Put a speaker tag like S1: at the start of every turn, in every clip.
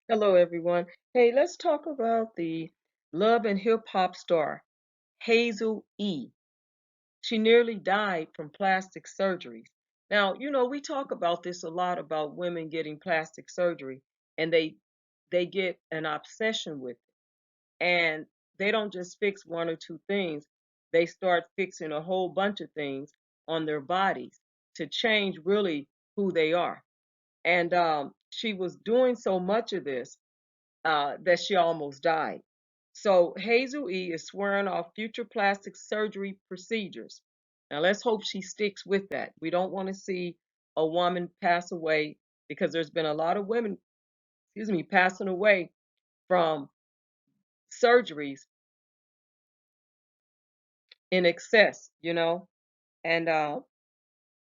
S1: Hello, everyone. Hey, let's talk about the love and hip hop star, Hazel E. She nearly died from plastic surgeries. Now, we talk about this a lot about women getting plastic surgery, and they get an obsession with it. And they don't just fix one or two things. They start fixing a whole bunch of things on their bodies to change really who they are. And she was doing so much of this that she almost died. So Hazel E is swearing off future plastic surgery procedures. Now let's hope she sticks with that. We don't want to see a woman pass away because there's been a lot of women, passing away from surgeries in excess. And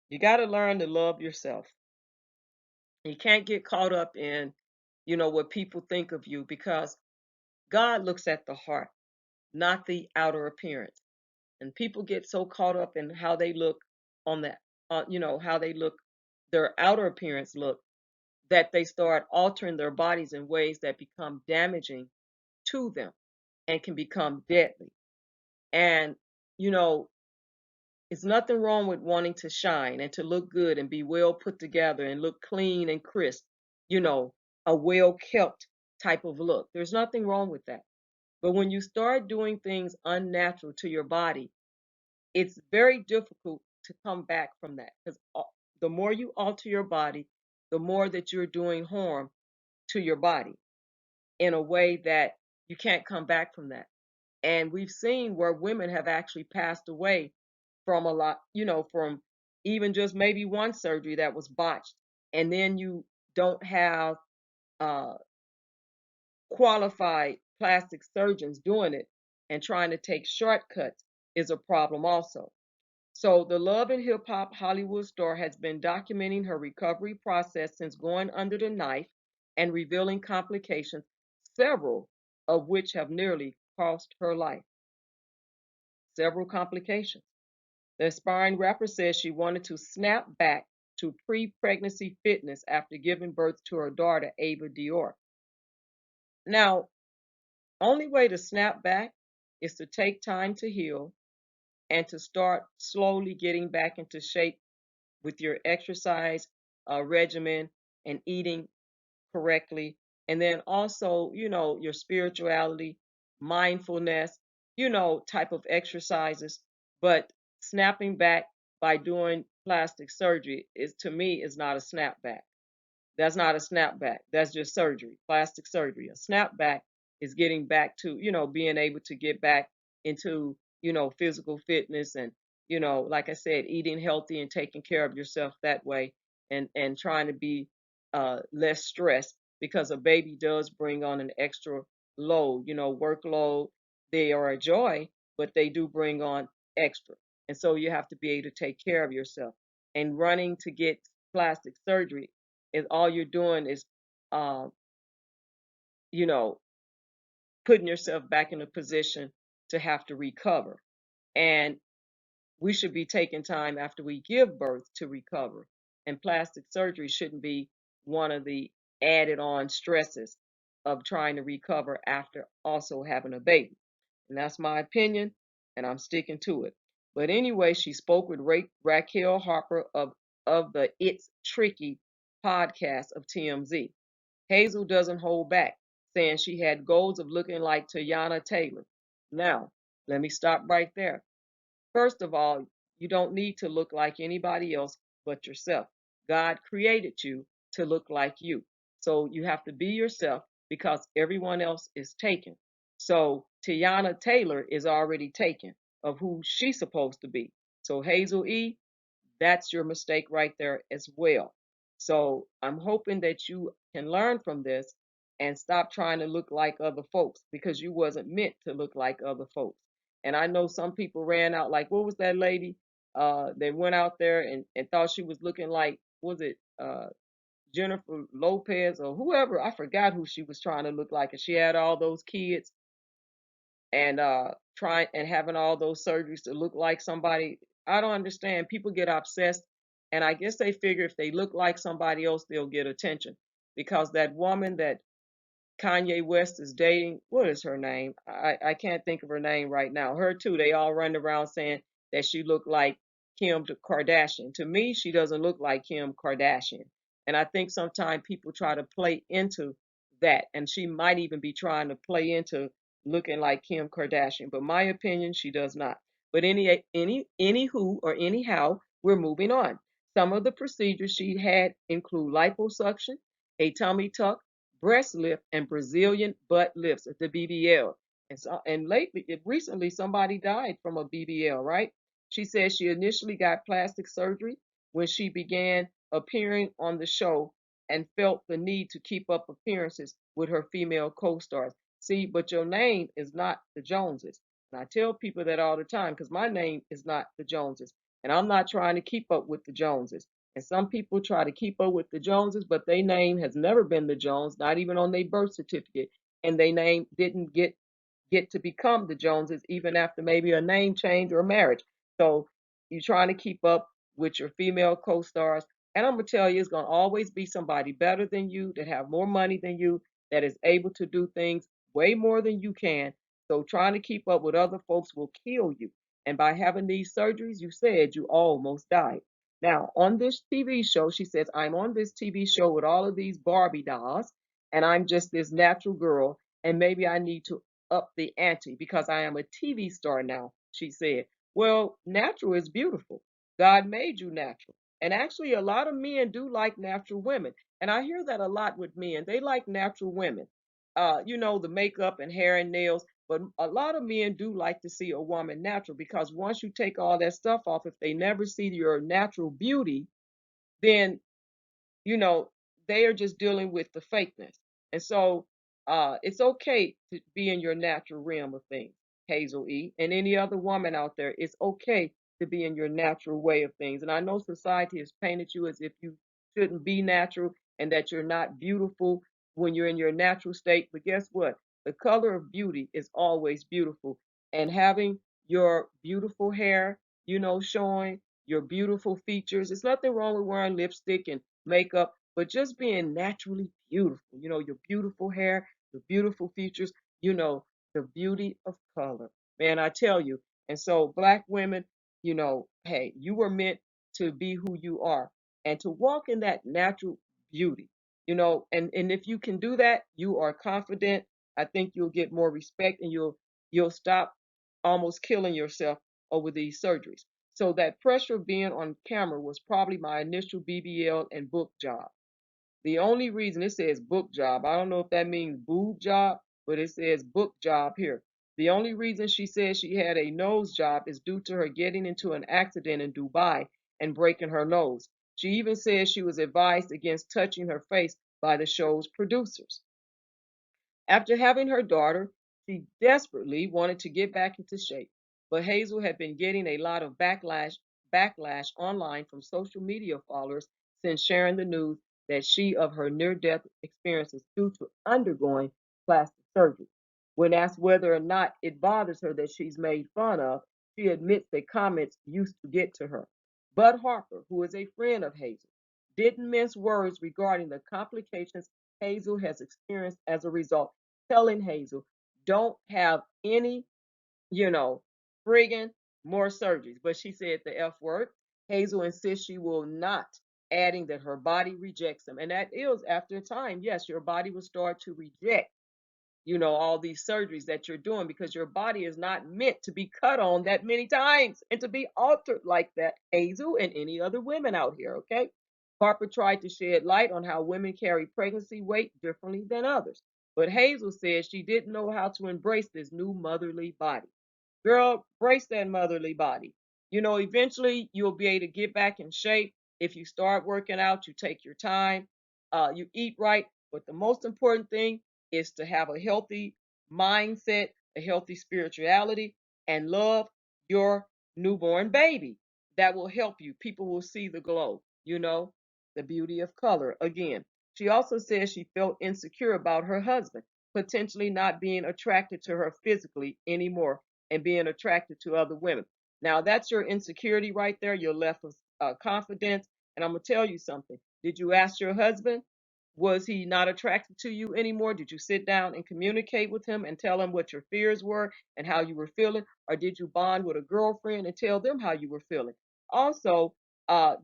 S1: you got to learn to love yourself. You can't get caught up in, what people think of you because God looks at the heart, not the outer appearance. And people get so caught up in how they look on that, how they look, their outer appearance look, that they start altering their bodies in ways that become damaging to them and can become deadly. And you know it's nothing wrong with wanting to shine and to look good and be well put together and look clean and crisp, you know a well kept type of look. There's nothing wrong with that. But when you start doing things unnatural to your body, it's very difficult to come back from that because the more you alter your body, the more that you're doing harm to your body in a way that you can't come back from that. And we've seen where women have actually passed away from a lot, from even just maybe one surgery that was botched. And then you don't have uh, qualified plastic surgeons doing it, and trying to take shortcuts is a problem also. So, the Love and Hip Hop Hollywood star has been documenting her recovery process since going under the knife and revealing complications, several of which have nearly cost her life. Several complications. The aspiring rapper says she wanted to snap back to pre pregnancy fitness after giving birth to her daughter, Ava Dior. Now, only way to snap back is to take time to heal and to start slowly getting back into shape with your exercise regimen and eating correctly. And then also, your spirituality, mindfulness, type of exercises. But snapping back by doing plastic surgery is, to me, is not a snapback. That's not a snapback. That's just surgery, plastic surgery. A snapback is getting back to, being able to get back into, physical fitness and, like I said, eating healthy and taking care of yourself that way, and trying to be less stressed because a baby does bring on an extra load, workload. They are a joy, but they do bring on extra. And so you have to be able to take care of yourself. And running to get plastic surgery is all you're doing is, uh, you know, putting yourself back in a position to have to recover. And we should be taking time after we give birth to recover. And plastic surgery shouldn't be one of the added on stresses of trying to recover after also having a baby. And that's my opinion, and I'm sticking to it. But anyway, she spoke with Raquel Harper of the It's Tricky podcast of TMZ. Hazel doesn't hold back, saying she had goals of looking like Teyana Taylor. Now, let me stop right there. First of all, you don't need to look like anybody else but yourself. God created you to look like you. So you have to be yourself because everyone else is taken. So Tiana Taylor is already taken of who she's supposed to be. So Hazel E, that's your mistake right there as well. So I'm hoping that you can learn from this and stop trying to look like other folks because you wasn't meant to look like other folks. And I know some people ran out like, what was that lady? They went out there and thought she was looking like, was it Jennifer Lopez or whoever? I forgot who she was trying to look like. And she had all those kids and trying and having all those surgeries to look like somebody. I don't understand. People get obsessed, and I guess they figure if they look like somebody else, they'll get attention. Because that woman that Kanye West is dating. What is her name? I can't think of her name right now. Her too. They all run around saying that she looked like Kim Kardashian. To me, she doesn't look like Kim Kardashian. And I think sometimes people try to play into that, and she might even be trying to play into looking like Kim Kardashian. But my opinion, she does not. But anywho or anyhow, we're moving on. Some of the procedures she had include liposuction, a tummy tuck, breast lift, and Brazilian butt lifts at the BBL. And recently, somebody died from a BBL, right? She said she initially got plastic surgery when she began appearing on the show and felt the need to keep up appearances with her female co-stars. See, but your name is not the Joneses. And I tell people that all the time because my name is not the Joneses. And I'm not trying to keep up with the Joneses. And some people try to keep up with the Joneses, but their name has never been the Jones, not even on their birth certificate. And their name didn't get to become the Joneses even after maybe a name change or marriage. So you're trying to keep up with your female co-stars. And I'm gonna tell you, it's gonna always be somebody better than you, that have more money than you, that is able to do things way more than you can. So trying to keep up with other folks will kill you. And by having these surgeries, you said you almost died. Now, on this TV show, she says, I'm on this TV show with all of these Barbie dolls, and I'm just this natural girl, and maybe I need to up the ante because I am a TV star now, she said. Well, natural is beautiful. God made you natural. And actually, a lot of men do like natural women. And I hear that a lot with men. They like natural women. The makeup and hair and nails. But a lot of men do like to see a woman natural because once you take all that stuff off, if they never see your natural beauty, then you know, they are just dealing with the fakeness. And so it's okay to be in your natural realm of things, Hazel E. And any other woman out there, it's okay to be in your natural way of things. And I know society has painted you as if you shouldn't be natural and that you're not beautiful when you're in your natural state. But guess what? The color of beauty is always beautiful. And having your beautiful hair, showing your beautiful features, there's nothing wrong with wearing lipstick and makeup, but just being naturally beautiful. Your beautiful hair, your beautiful features, the beauty of color. Man, I tell you. And so, black women, hey, you were meant to be who you are and to walk in that natural beauty, and if you can do that, you are confident. I think you'll get more respect and you'll stop almost killing yourself over these surgeries. So that pressure of being on camera was probably my initial BBL and book job. The only reason it says book job, I don't know if that means boob job, but it says book job here. The only reason she says she had a nose job is due to her getting into an accident in Dubai and breaking her nose. She even says she was advised against touching her face by the show's producers. After having her daughter, she desperately wanted to get back into shape, but Hazel had been getting a lot of backlash online from social media followers since sharing the news that she of her near-death experiences due to undergoing plastic surgery. When asked whether or not it bothers her that she's made fun of, she admits that comments used to get to her. Bud Harper, who is a friend of Hazel, didn't mince words regarding the complications Hazel has experienced as a result, telling Hazel, don't have any, you know, friggin' more surgeries. But she said the F word. Hazel insists she will not, adding that her body rejects them. And that is after a time, yes, your body will start to reject all these surgeries that you're doing because your body is not meant to be cut on that many times and to be altered like that, Hazel and any other women out here, okay? Harper tried to shed light on how women carry pregnancy weight differently than others. But Hazel said she didn't know how to embrace this new motherly body. Girl, brace that motherly body. Eventually you'll be able to get back in shape. If you start working out, you take your time, you eat right. But the most important thing is to have a healthy mindset, a healthy spirituality, and love your newborn baby. That will help you. People will see the glow, the beauty of color. Again, she also says she felt insecure about her husband, potentially not being attracted to her physically anymore and being attracted to other women. Now, that's your insecurity right there. You're left with confidence. And I'm going to tell you something. Did you ask your husband Was he not attracted to you anymore? Did you sit down and communicate with him and tell him what your fears were and how you were feeling? Or did you bond with a girlfriend and tell them how you were feeling? Also,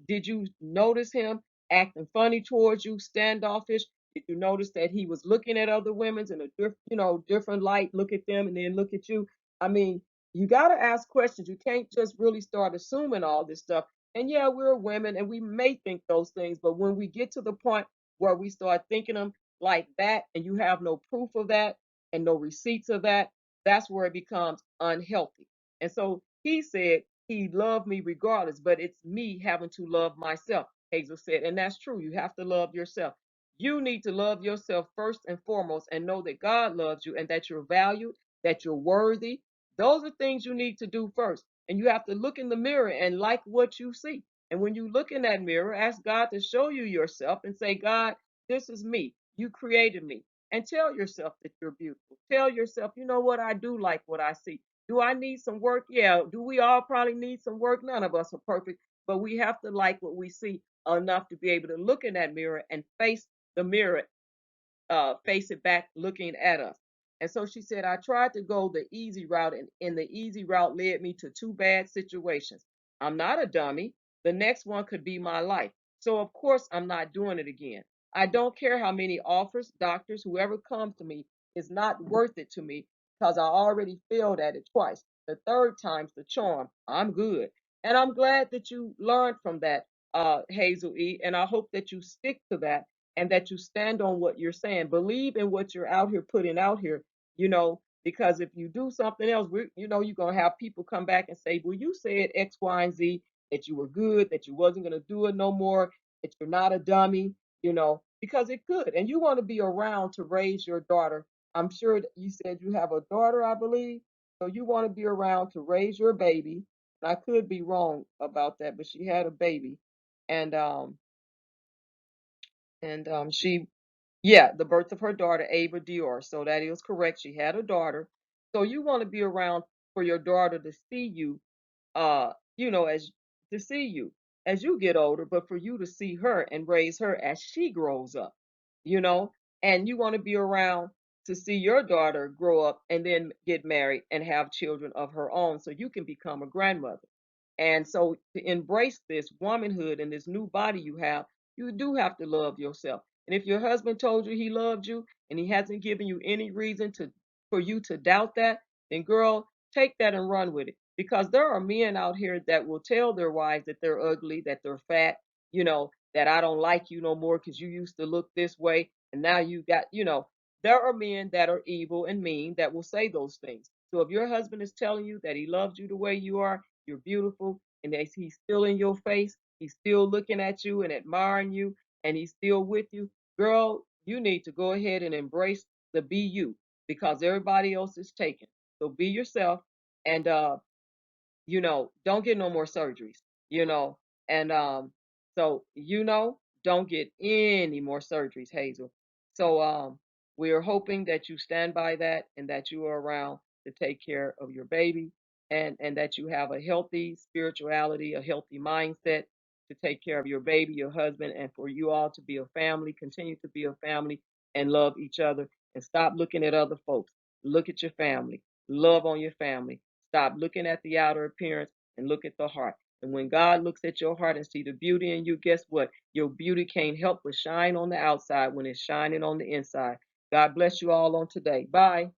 S1: did you notice him acting funny towards you, standoffish? Did you notice that he was looking at other women in a different light, look at them and then look at you? I mean, you got to ask questions. You can't just really start assuming all this stuff. And yeah, we're women and we may think those things, but when we get to the point where we start thinking them like that and you have no proof of that and no receipts of that, that's where it becomes unhealthy. And so he said he loved me regardless, but it's me having to love myself, Hazel said. And that's true. You have to love yourself. You need to love yourself first and foremost and know that God loves you and that you're valued, that you're worthy. Those are things you need to do first. And you have to look in the mirror and like what you see. And when you look in that mirror, ask God to show you yourself and say, God, this is me. You created me. And tell yourself that you're beautiful. Tell yourself, you know what? I do like what I see. Do I need some work? Yeah. Do we all probably need some work? None of us are perfect, but we have to like what we see enough to be able to look in that mirror and face the mirror, face it back looking at us. And so she said, I tried to go the easy route, and the easy route led me to two bad situations. I'm not a dummy. The next one could be my life. So, of course, I'm not doing it again. I don't care how many offers, doctors, whoever comes to me is not worth it to me because I already failed at it twice. The third time's the charm. I'm good. And I'm glad that you learned from that, Hazel E. And I hope that you stick to that and that you stand on what you're saying. Believe in what you're out here putting out here, because if you do something else, you're going to have people come back and say, well, you said X, Y, and Z, that you were good, that you wasn't going to do it no more, that you're not a dummy, because it could. And you want to be around to raise your daughter. I'm sure that you said you have a daughter, I believe. So you want to be around to raise your baby. And I could be wrong about that, but she had a baby. And she yeah, the birth of her daughter, Ava Dior. So that is correct. She had a daughter. So you want to be around for your daughter to see you, as to see you as you get older, but for you to see her and raise her as she grows up, you know, and you want to be around to see your daughter grow up and then get married and have children of her own so you can become a grandmother. And so to embrace this womanhood and this new body you have, you do have to love yourself. And if your husband told you he loved you and he hasn't given you any reason to for you to doubt that, then girl, take that and run with it. Because there are men out here that will tell their wives that they're ugly, that they're fat, that I don't like you no more because you used to look this way and now you got, there are men that are evil and mean that will say those things. So if your husband is telling you that he loves you the way you are, you're beautiful, and that he's still in your face, he's still looking at you and admiring you, and he's still with you, girl, you need to go ahead and embrace the be you because everybody else is taken. So be yourself and don't get no more surgeries, you know. And so don't get any more surgeries, Hazel. So we are hoping that you stand by that and that you are around to take care of your baby and that you have a healthy spirituality, a healthy mindset to take care of your baby, your husband, and for you all to be a family, continue to be a family and love each other and stop looking at other folks. Look at your family. Love on your family. Stop looking at the outer appearance and look at the heart. And when God looks at your heart and see the beauty in you, guess what? Your beauty can't help but shine on the outside when it's shining on the inside. God bless you all on today. Bye.